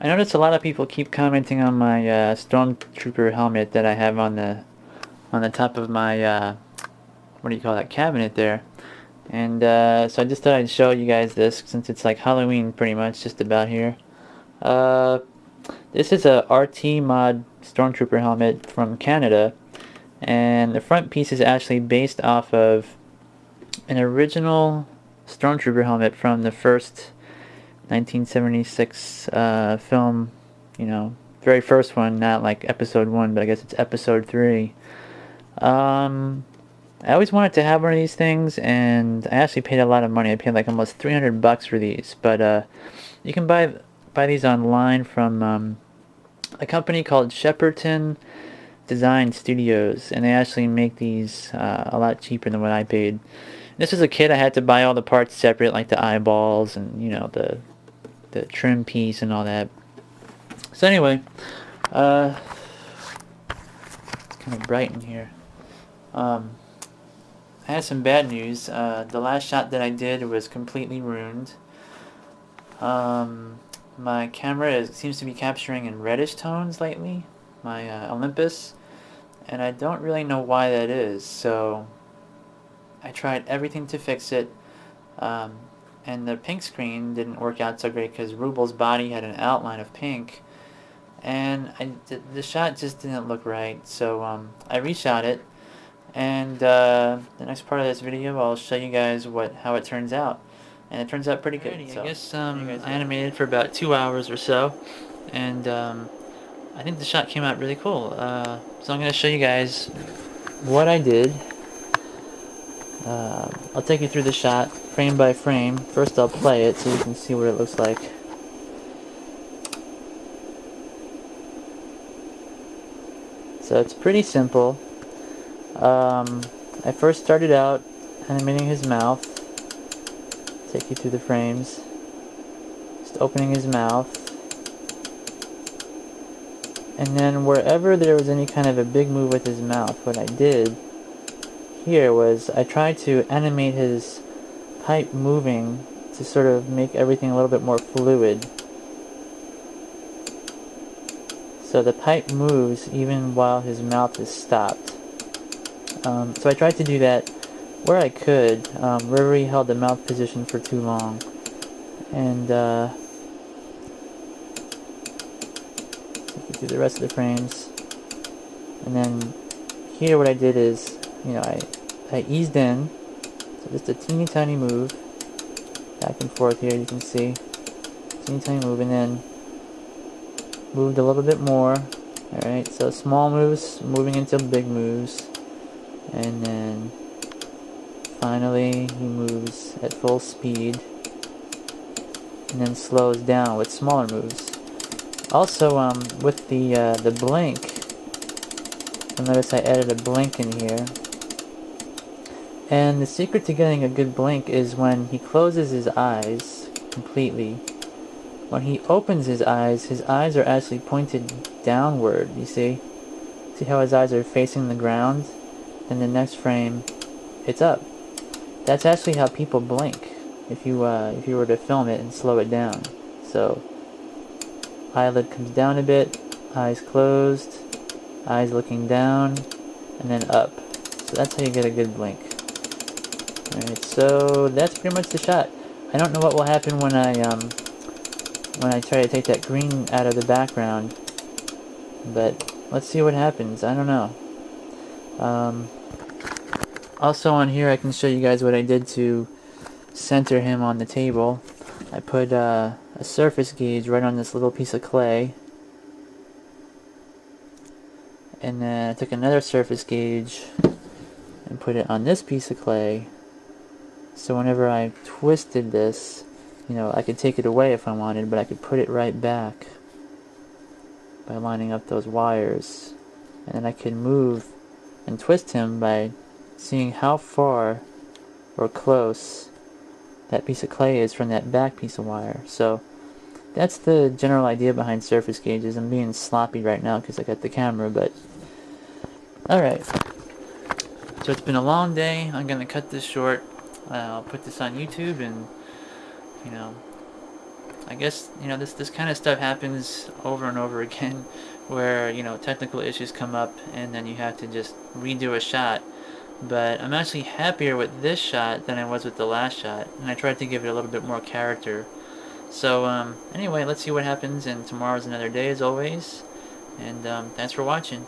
I noticed a lot of people keep commenting on my Stormtrooper helmet that I have on the top of my what do you call that, cabinet there. And so I just thought I'd show you guys this since it's like Halloween pretty much just about here. Uh, this is a RT Mod Stormtrooper helmet from Canada, and the front piece is actually based off of an original Stormtrooper helmet from the first 1976 film, you know, very first one, not like episode 1, but I guess it's episode 3. Um, I always wanted to have one of these things, and I actually paid a lot of money. I paid like almost 300 bucks for these, but you can buy these online from a company called Shepperton Design Studios, and they actually make these a lot cheaper than what I paid. This was a kit. I had to buy all the parts separate, like the eyeballs and the trim piece and all that. So anyway, it's kind of bright in here. I had some bad news. The last shot that I did was completely ruined. My camera seems to be capturing in reddish tones lately, my Olympus, and I don't really know why that is. So I tried everything to fix it, um, and the pink screen didn't work out so great because Rubel's body had an outline of pink, and the shot just didn't look right. So I reshot it, and the next part of this video I'll show you guys how it turns out, and it turns out pretty good. Alrighty, so I guess I animated for about 2 hours or so, and I think the shot came out really cool. So I'm gonna show you guys what I did. I'll take you through the shot frame by frame. First I'll play it so you can see what it looks like. So it's pretty simple. I first started out animating his mouth. Take you through the frames. Just opening his mouth. And then wherever there was any kind of a big move with his mouth, what I did here was I tried to animate his pipe moving to sort of make everything a little bit more fluid. So the pipe moves even while his mouth is stopped. So I tried to do that where I could, wherever he held the mouth position for too long. And take you through the rest of the frames. And then here what I did is, I eased in, so just a teeny tiny move, back and forth here you can see, teeny tiny move, and then moved a little bit more. Alright, so small moves moving into big moves, and then finally he moves at full speed and then slows down with smaller moves. Also, with the blink, you'll notice I added a blink in here, and the secret to getting a good blink is when he closes his eyes completely. When he opens his eyes are actually pointed downward, you see? See how his eyes are facing the ground? In the next frame, it's up. That's actually how people blink if you were to film it and slow it down. So, eyelid comes down a bit, eyes closed, eyes looking down, and then up. So that's how you get a good blink. Alright, so that's pretty much the shot. I don't know what will happen when I try to take that green out of the background, but let's see what happens. I don't know. Also on here I can show you guys what I did to center him on the table. I put a surface gauge right on this little piece of clay, and then I took another surface gauge and put it on this piece of clay, so whenever I twisted this, I could take it away if I wanted, but I could put it right back by lining up those wires, and then I could move and twist him by seeing how far or close that piece of clay is from that back piece of wire. So that's the general idea behind surface gauges. I'm being sloppy right now because I got the camera, but alright. So it's been a long day. I'm gonna cut this short. I'll put this on YouTube, and I guess, you know, this kind of stuff happens over and over again, where, you know, technical issues come up and then you have to just redo a shot. But I'm actually happier with this shot than I was with the last shot, and I tried to give it a little bit more character. So anyway, let's see what happens, and tomorrow's another day as always. And thanks for watching.